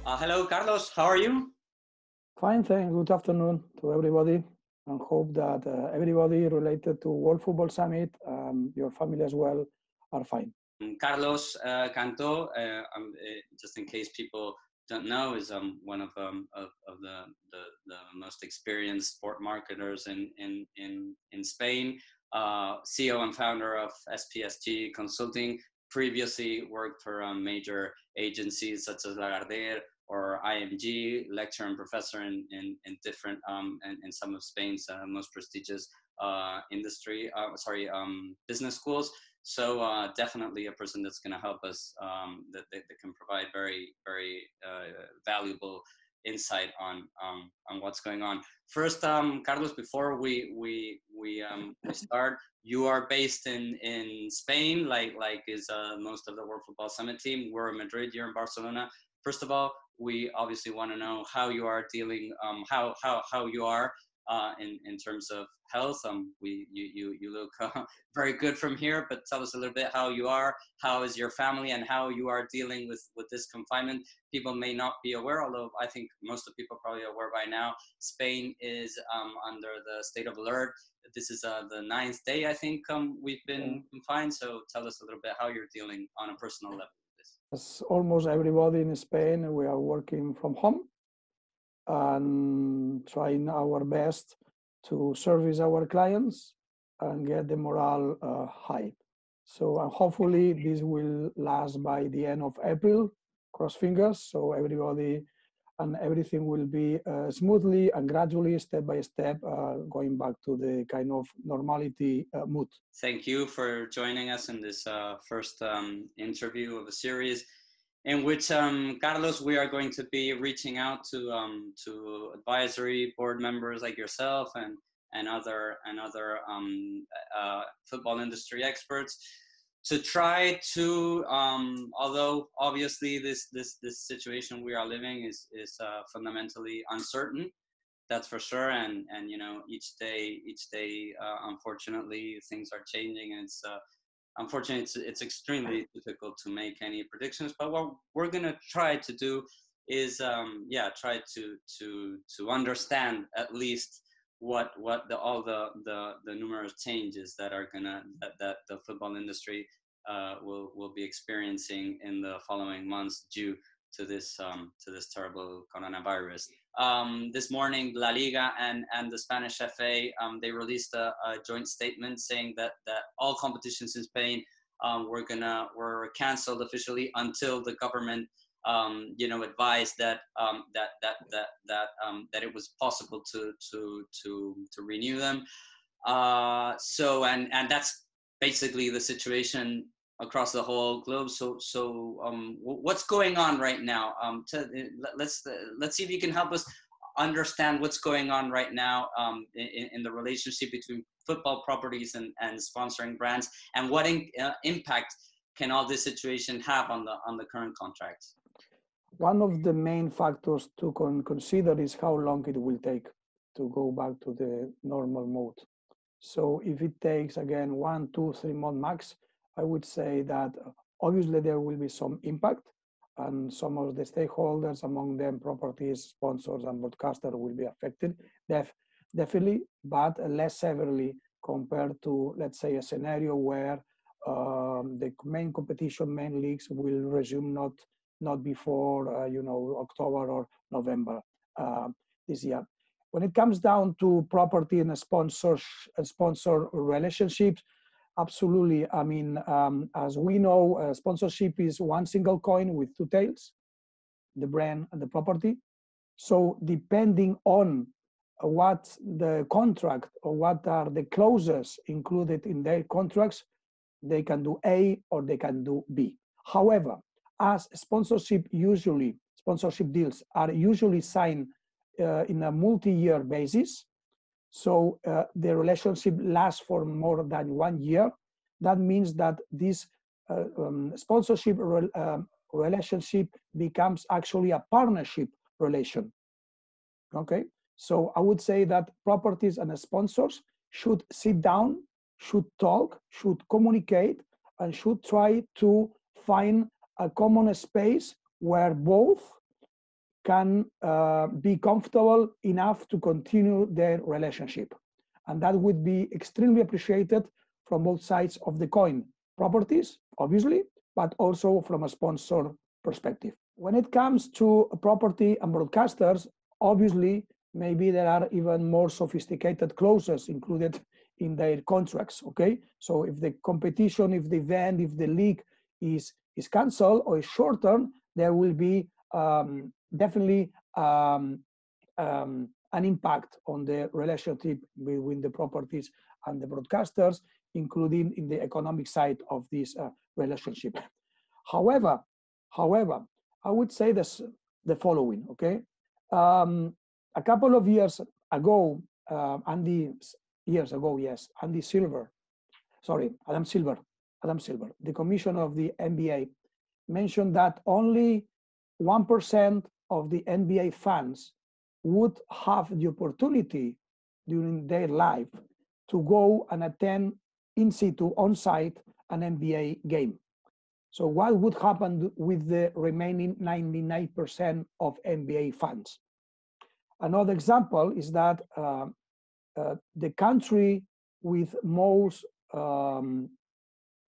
Hello, Carlos. How are you? Fine, thanks. Good afternoon to everybody, and hope that everybody related to World Football Summit, your family as well, are fine. Carlos Canto, just in case people don't know, is one of the most experienced sport marketers in Spain. CEO and founder of SPSG Consulting. Previously worked for major agencies such as Lagardère or IMG, lecturer and professor in different in some of Spain's most prestigious business schools. So definitely a person that's going to help us, that can provide very valuable insight on what's going on. First, Carlos, before we start, you are based in Spain, like is most of the World Football Summit team. We're in Madrid, you're in Barcelona. First of all, we obviously want to know how you are dealing, how you are in terms of health. You look very good from here, but tell us a little bit how you are, how is your family, and how you are dealing with this confinement. People may not be aware, although I think most of the people are probably aware by now. Spain is under the state of alert. This is the 9th day, I think, we've been confined. So tell us a little bit how you're dealing on a personal level with this. As almost everybody in Spain, we are working from home and trying our best to service our clients and get the morale high. So hopefully this will last by the end of April, cross fingers, so everybody and everything will be smoothly and gradually, step by step, going back to the kind of normality mood. Thank you for joining us in this first interview of a series in which, Carlos, we are going to be reaching out to advisory board members like yourself and other football industry experts to try to, although obviously this situation we are living is fundamentally uncertain, that's for sure, and each day unfortunately things are changing, and unfortunately it's extremely difficult to make any predictions. But what we're going to try to do is try to understand at least what all the numerous changes that are that the football industry will be experiencing in the following months due to this terrible coronavirus. This morning, La Liga and the Spanish FA, they released a joint statement saying that all competitions in Spain were canceled officially until the government advised that it was possible to renew them. So that's basically the situation across the whole globe. So what's going on right now? Let's see if you can help us understand what's going on right now in the relationship between football properties and sponsoring brands, and what impact can all this situation have on the current contracts? One of the main factors to consider is how long it will take to go back to the normal mode. So if it takes, again, 1, 2, 3 months max, I would say that obviously there will be some impact, and some of the stakeholders, among them properties, sponsors, and broadcasters, will be affected, definitely, but less severely compared to, let's say, a scenario where the main competition, main leagues will resume not before October or November this year. When it comes down to property and sponsor relationships, absolutely. I mean, as we know, sponsorship is one single coin with two tails, the brand and the property. So depending on what the contract or what are the clauses included in their contracts, they can do A or they can do B. However, as sponsorship deals are usually signed in a multi-year basis, so the relationship lasts for more than 1 year. That means that this sponsorship relationship becomes actually a partnership relation. Okay, so I would say that properties and sponsors should sit down, should talk, should communicate, and should try to find a common space where both can be comfortable enough to continue their relationship. And that would be extremely appreciated from both sides of the coin. Properties, obviously, but also from a sponsor perspective. When it comes to property and broadcasters, obviously, maybe there are even more sophisticated clauses included in their contracts, okay? So if the competition, if the event, if the league is canceled or is shortened, there will be definitely an impact on the relationship between the properties and the broadcasters, including in the economic side of this relationship. However, I would say this, the following, okay? A couple of years ago, Adam Silver, the commissioner of the NBA, mentioned that only 1% of the NBA fans would have the opportunity during their life to go and attend in situ, on site, an NBA game. So what would happen with the remaining 99% of NBA fans? Another example is that the country with most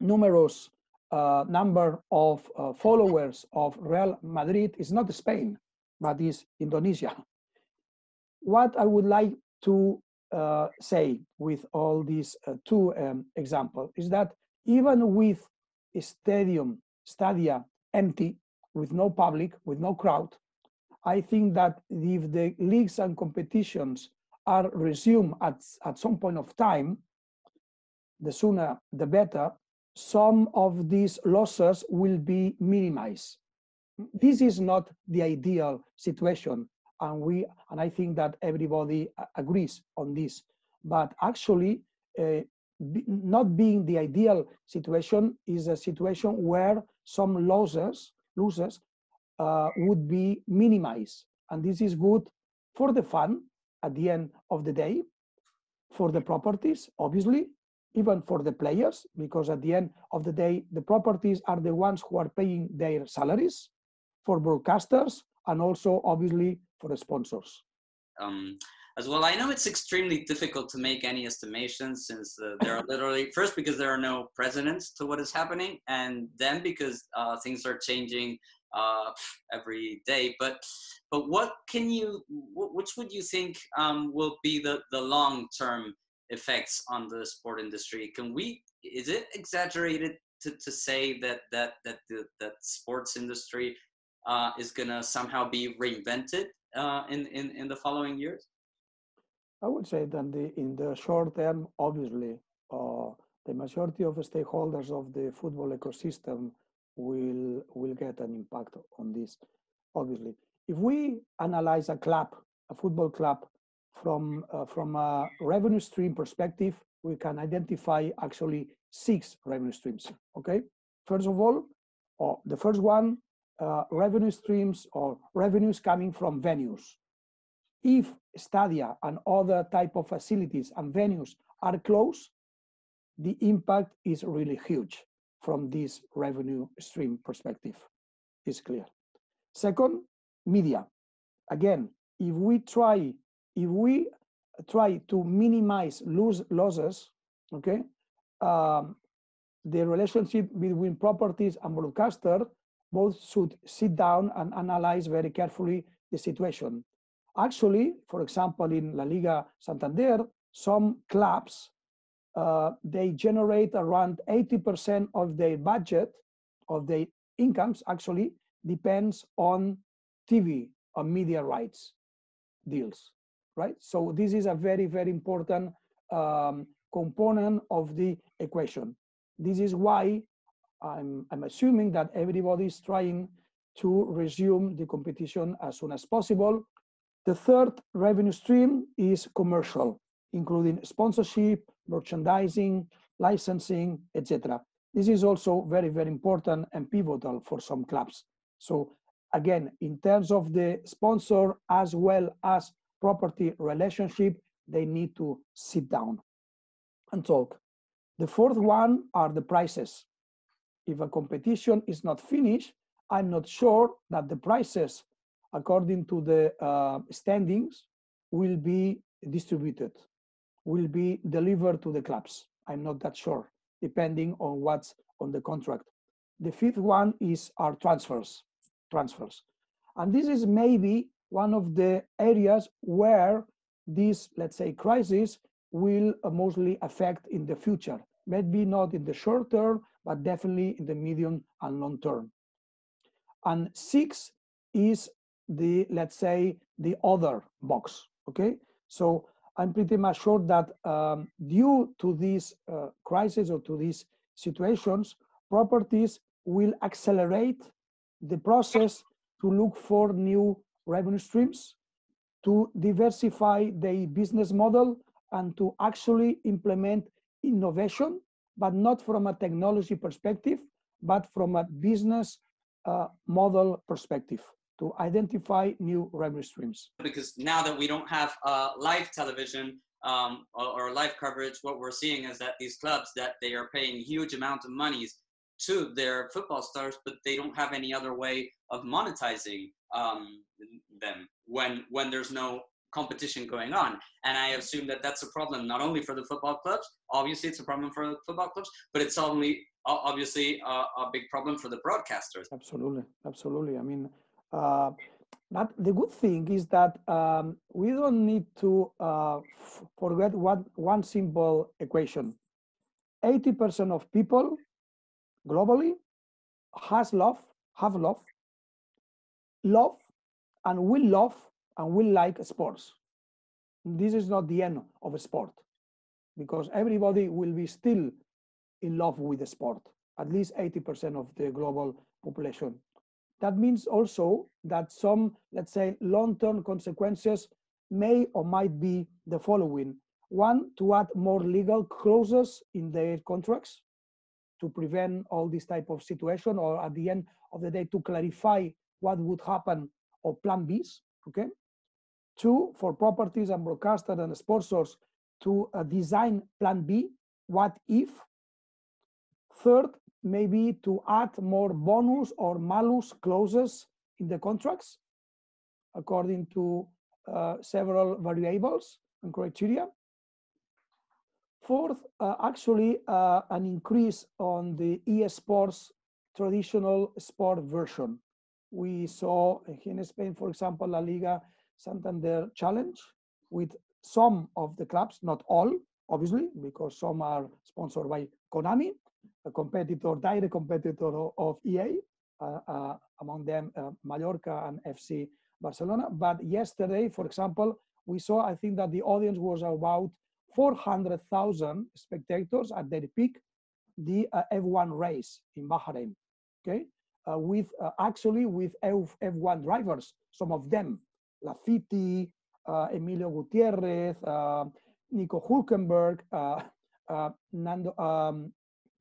numerous number of followers of Real Madrid is not Spain, but is Indonesia. What I would like to say with all these two examples is that even with a stadia empty, with no public, with no crowd, I think that if the leagues and competitions are resumed at some point of time, the sooner the better, some of these losses will be minimized. This is not the ideal situation, and I think that everybody agrees on this. But actually, not being the ideal situation is a situation where some losses would be minimized, and this is good for the fan at the end of the day, for the properties, obviously, even for the players, because at the end of the day, the properties are the ones who are paying their salaries, for broadcasters, and also obviously for the sponsors. As well, I know it's extremely difficult to make any estimations since there are literally, first because there are no precedents to what is happening, and then because things are changing every day. But what can you, which would you think will be the long-term effects on the sport industry? Is it exaggerated to say that the sports industry is gonna somehow be reinvented in the following years? I would say that in the short term, obviously, the majority of the stakeholders of the football ecosystem will get an impact on this. Obviously, if we analyze a football club from a revenue stream perspective, we can identify actually 6 revenue streams. Okay, first of all, the first one, revenue streams or revenues coming from venues. If stadia and other type of facilities and venues are closed, the impact is really huge from this revenue stream perspective. It's clear. Second, media. Again, if we try to minimize losses, okay, the relationship between properties and broadcaster both should sit down and analyze very carefully the situation. Actually, for example, in La Liga Santander, some clubs, they generate around 80% of their budget, of their incomes, actually depends on TV, on media rights deals, right? So this is a very, very important component of the equation. This is why I'm assuming that everybody is trying to resume the competition as soon as possible. The third revenue stream is commercial, including sponsorship, merchandising, licensing, etc. This is also very, very important and pivotal for some clubs. So again, in terms of the sponsor as well as property relationship, they need to sit down and talk. The fourth one are the prices. If a competition is not finished, I'm not sure that the prices according to the standings, will be distributed, will be delivered to the clubs. I'm not that sure, depending on what's on the contract. The fifth one is our transfers. And this is maybe one of the areas where this, let's say, crisis will mostly affect in the future. Maybe not in the short term, but definitely in the medium and long term. And six is the, let's say, the other box, okay? So I'm pretty much sure that due to this crisis or to these situations, properties will accelerate the process to look for new revenue streams, to diversify the business model, and to actually implement innovation, but not from a technology perspective, but from a business model perspective, to identify new revenue streams. Because now that we don't have live television or live coverage, what we're seeing is that these clubs, that they are paying huge amounts of monies to their football stars, but they don't have any other way of monetizing them when there's no competition going on. And I assume that that's a problem not only for the football clubs. Obviously it's a problem for the football clubs, but it's only obviously a big problem for the broadcasters. Absolutely. I mean, but the good thing is that we don't need to forget one simple equation. 80% of people globally have love, and will like sports. This is not the end of a sport, because everybody will be still in love with the sport, at least 80% of the global population. That means also that some, let's say, long-term consequences may or might be the following. One, to add more legal clauses in their contracts to prevent all this type of situation, or at the end of the day, to clarify what would happen, or plan Bs, okay? Two, for properties and broadcasters and sponsors to design plan B, what if? Third, maybe to add more bonus or malus clauses in the contracts according to several variables and criteria. Fourth, actually an increase on the eSports traditional sport version. We saw here in Spain, for example, La Liga Santander Challenge with some of the clubs, not all, obviously, because some are sponsored by Konami, a competitor, direct competitor of EA, among them Mallorca and FC Barcelona. But yesterday, for example, we saw, I think that the audience was about 400,000 spectators at their peak, the F1 race in Bahrain, okay? With actually with F1 drivers, some of them, Lafitte, Emilio Gutierrez, Nico Hulkenberg,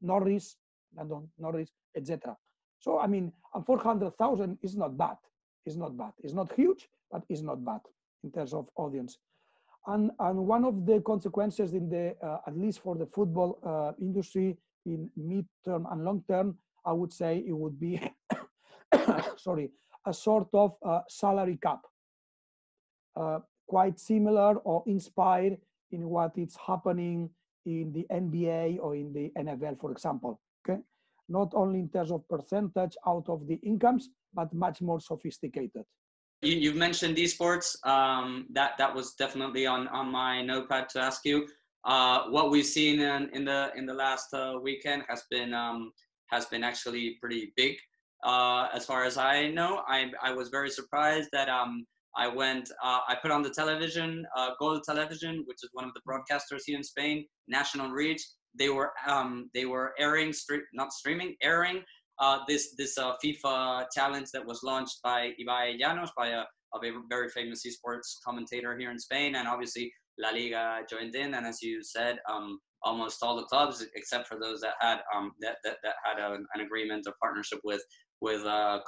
Norris, etc. So, I mean, 400,000 is not bad. It's not bad. It's not huge, but it's not bad in terms of audience. And one of the consequences in the, at least for the football industry in mid-term and long-term, I would say it would be, sorry, a sort of salary cap, quite similar or inspired in what is happening in the NBA or in the NFL, for example, okay? Not only in terms of percentage out of the incomes, but much more sophisticated. You've mentioned esports. That was definitely on my notepad to ask you. What we've seen in the last weekend has been actually pretty big. As far as I know, I was very surprised that I put on the television, Gold Television, which is one of the broadcasters here in Spain, national reach. They were airing this FIFA challenge that was launched by Ibai Llanos, by a very famous esports commentator here in Spain, and obviously La Liga joined in. And as you said, almost all the clubs, except for those that had an agreement or partnership with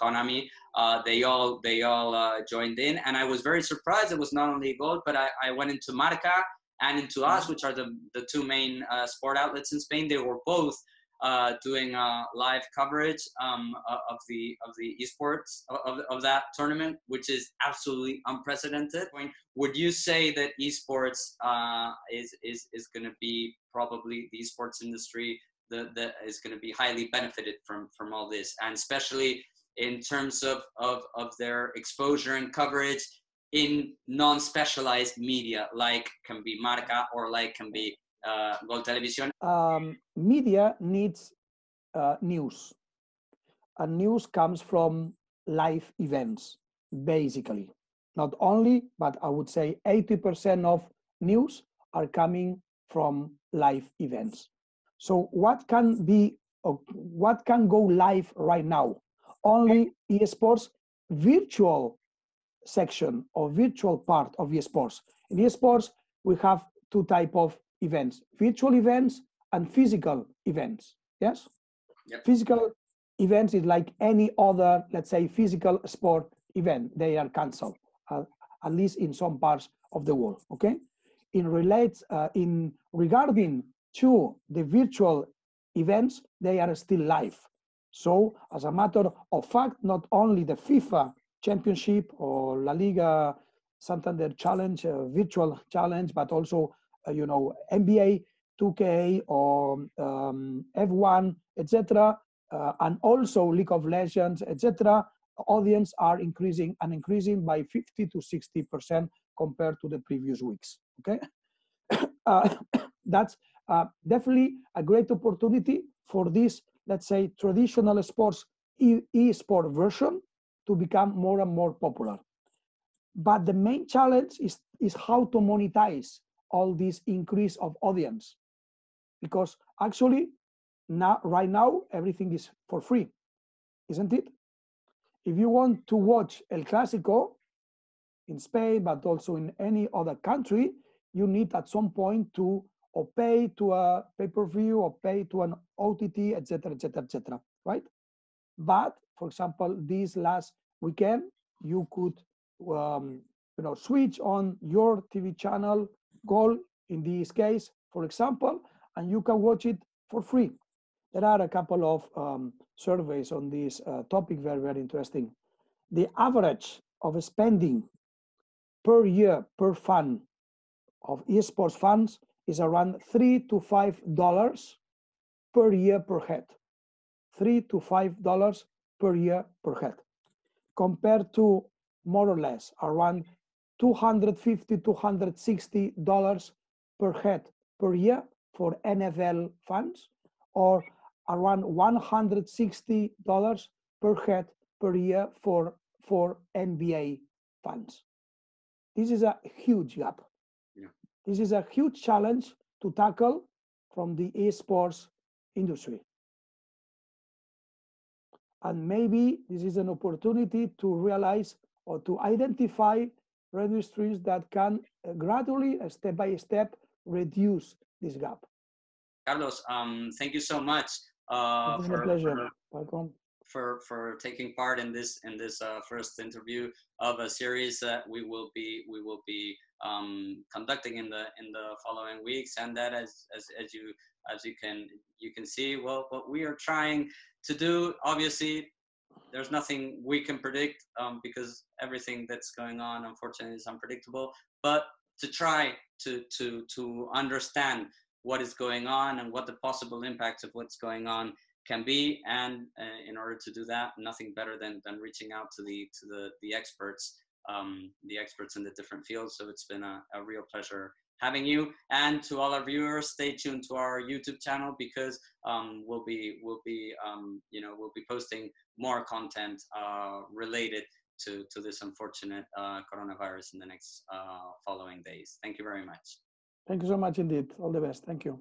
Konami, they all joined in. And I was very surprised. It was not only Gold, but I went into Marca and into Us, which are the two main sport outlets in Spain. They were both doing live coverage of the esports of that tournament, which is absolutely unprecedented. Would you say that esports is going to be probably the esports industry that is going to be highly benefited from all this, and especially in terms of their exposure and coverage in non-specialized media, like can be Marca or like can be Gol Televisión? Media needs news, and news comes from live events, basically. Not only, but I would say 80% of news are coming from live events. So what can go live right now? Only eSports virtual section or virtual part of eSports. In eSports, we have two type of events: virtual events and physical events. Yes. Yep. Physical events is like any other, let's say, physical sport event. They are canceled, at least in some parts of the world. Okay. In regarding to the virtual events, they are still live. So as a matter of fact, not only the FIFA Championship or La Liga Santander Challenge, virtual challenge, but also NBA 2K or F1, etc., and also League of Legends, etc. Audience are increasing by 50 to 60% compared to the previous weeks. Okay, that's definitely a great opportunity for this, let's say, traditional sports e-sport version to become more and more popular. But the main challenge is how to monetize all this increase of audience, because actually right now everything is for free, isn't it? If you want to watch El Clásico in Spain, but also in any other country, you need at some point to or pay to a pay-per-view or pay to an OTT, etc., etc., etc., right? But for example, this last weekend, you could switch on your TV channel, Goal in this case, for example, and you can watch it for free. There are a couple of surveys on this topic, very, very interesting. The average of spending per year per fan of esports fans is around $3 to $5 per year per head. $3 to $5 per year per head, compared to more or less around $250 to $260 per head per year for NFL fans, or around $160 per head per year for NBA fans. This is a huge gap. Yeah. This is a huge challenge to tackle from the esports industry. And maybe this is an opportunity to realize or to identify revenue streams that can gradually, step by step, reduce this gap. Carlos, thank you so much for taking part in this first interview of a series that we will be conducting in the following weeks, and that as you can see, well, what we are trying to do, obviously there's nothing we can predict because everything that's going on unfortunately is unpredictable, but to try to understand what is going on and what the possible impacts of what's going on can be, and in order to do that, nothing better than reaching out to the experts, the experts in the different fields. So it's been a real pleasure having you, and to all our viewers, stay tuned to our YouTube channel, because we'll be posting more content related to this unfortunate coronavirus in the next following days. Thank you very much. Thank you so much indeed. All the best. Thank you.